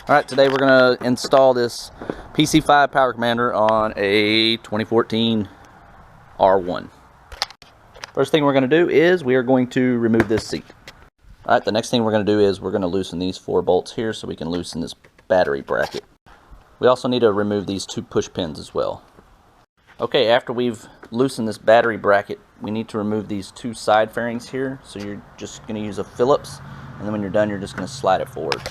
Alright, today we're going to install this PC5 Power Commander on a 2014 R1. First thing we're going to do is we are going to remove this seat. Alright, the next thing we're going to do is we're going to loosen these 4 bolts here so we can loosen this battery bracket. We also need to remove these 2 push pins as well. Okay, after we've loosened this battery bracket, we need to remove these 2 side fairings here. So you're just going to use a Phillips, and then when you're done, you're just going to slide it forward.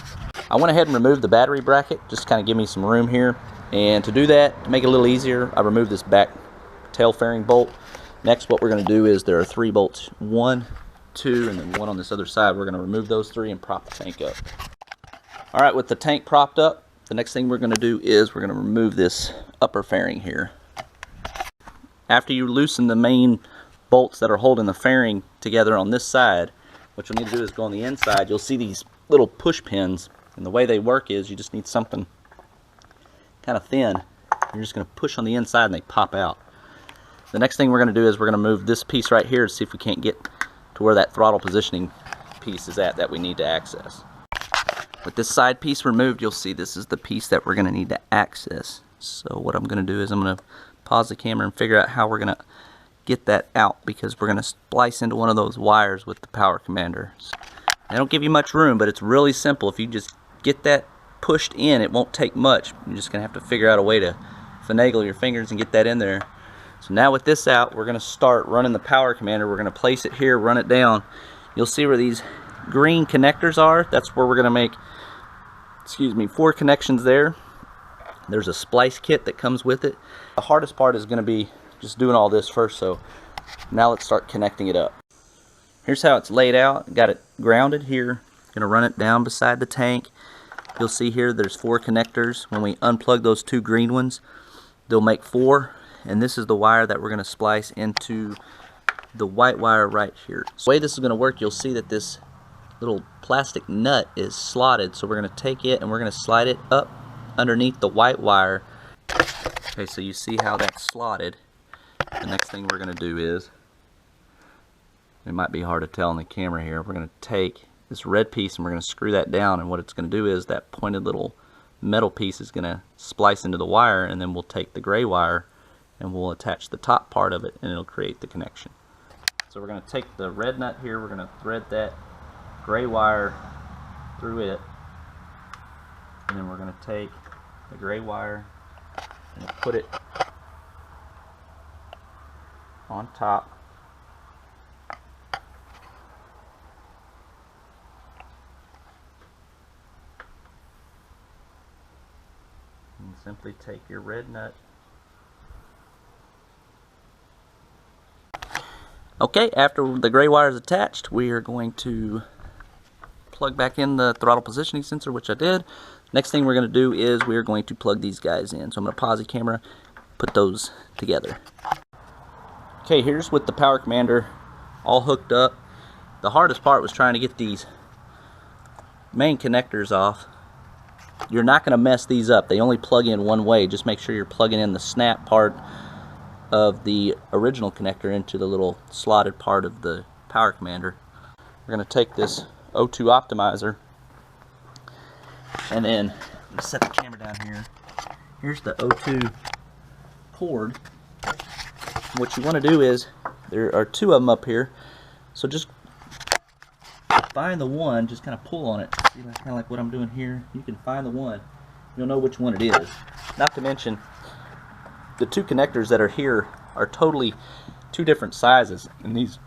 I went ahead and removed the battery bracket, just to kind of give me some room here. And to do that, to make it a little easier, I removed this back tail fairing bolt. Next, what we're going to do is there are 3 bolts, 1, 2, and then 1 on this other side. We're going to remove those 3 and prop the tank up. Alright, with the tank propped up, the next thing we're going to do is we're going to remove this upper fairing here. After you loosen the main bolts that are holding the fairing together on this side, what you'll need to do is go on the inside. You'll see these little push pins, and the way they work is you just need something kind of thin. You're just going to push on the inside and they pop out. The next thing we're going to do is we're going to move this piece right here to see if we can't get to where that throttle positioning piece is at that we need to access. With this side piece removed, you'll see this is the piece that we're going to need to access. So what I'm going to do is I'm going to pause the camera and figure out how we're going to get that out, because we're going to splice into one of those wires with the Power Commander. They don't give you much room, but it's really simple. If you just get that pushed in, it won't take much. You're just going to have to figure out a way to finagle your fingers and get that in there. So now with this out, we're going to start running the Power Commander. We're going to place it here, run it down. You'll see where these green connectors are. That's where we're going to make, 4 connections there. There's a splice kit that comes with it. The hardest part is going to be just doing all this first, so now let's start connecting it up. Here's how it's laid out. Got it grounded here. Going to run it down beside the tank. You'll see here there's 4 connectors. When we unplug those 2 green ones, they'll make 4, and this is the wire that we're going to splice into the white wire right here. So the way this is going to work, you'll see that this little plastic nut is slotted, so we're going to take it and we're going to slide it up underneath the white wire. Okay, so you see how that's slotted. The next thing we're going to do is, it might be hard to tell on the camera here, we're going to take this red piece and we're going to screw that down, and what it's going to do is that pointed little metal piece is going to splice into the wire, and then we'll take the gray wire and we'll attach the top part of it and it'll create the connection. So we're going to take the red nut here, we're going to thread that gray wire through it, and then we're going to take the gray wire and put it on top. And simply take your red nut. Okay, after the gray wire is attached, we are going to plug back in the throttle positioning sensor, which I did. Next thing we're going to do is we're going to plug these guys in. So I'm going to pause the camera, put those together. Okay, here's with the Power Commander all hooked up. The hardest part was trying to get these main connectors off. You're not going to mess these up. They only plug in one way. Just make sure you're plugging in the snap part of the original connector into the little slotted part of the Power Commander. We're going to take this O2 optimizer, and then set the camera down here. Here's the O2 cord. What you want to do is, there are 2 of them up here, so just find the one, just kind of pull on it. See, that's kind of like what I'm doing here. You can find the one, you'll know which one it is. Not to mention, the 2 connectors that are here are totally 2 different sizes, and these,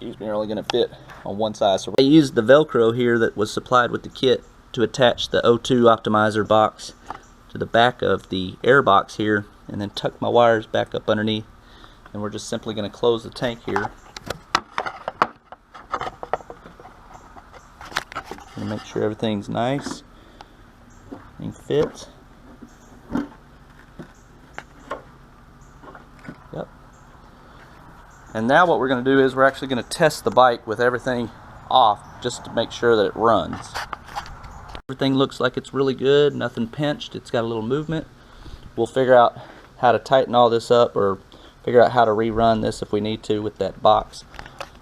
are only going to fit on one side. So I used the Velcro here that was supplied with the kit to attach the O2 optimizer box to the back of the air box here, and then tuck my wires back up underneath, and we're just simply going to close the tank here and make sure everything's nice and fits. Yep. And now what we're going to do is we're actually going to test the bike with everything off, just to make sure that it runs. Everything looks like it's really good, nothing pinched, it's got a little movement. We'll figure out how to tighten all this up, or figure out how to rerun this if we need to with that box.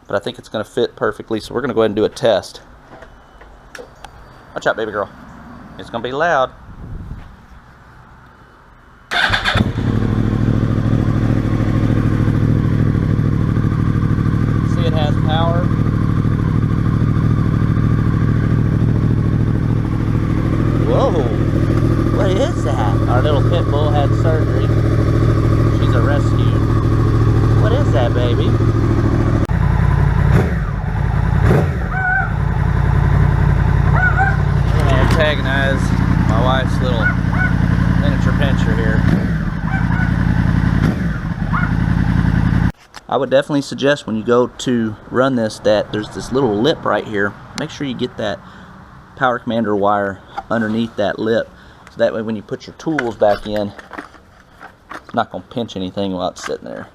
But I think it's going to fit perfectly, so we're going to go ahead and do a test. Watch out, baby girl. It's gonna be loud. See, it has power. Whoa! What is that? Our little pit bull had surgery. She's a rescue. What is that, baby? Antagonize my wife's little miniature pincher here. I would definitely suggest when you go to run this that there's this little lip right here. Make sure you get that Power Commander wire underneath that lip, so that way when you put your tools back in, it's not going to pinch anything while it's sitting there.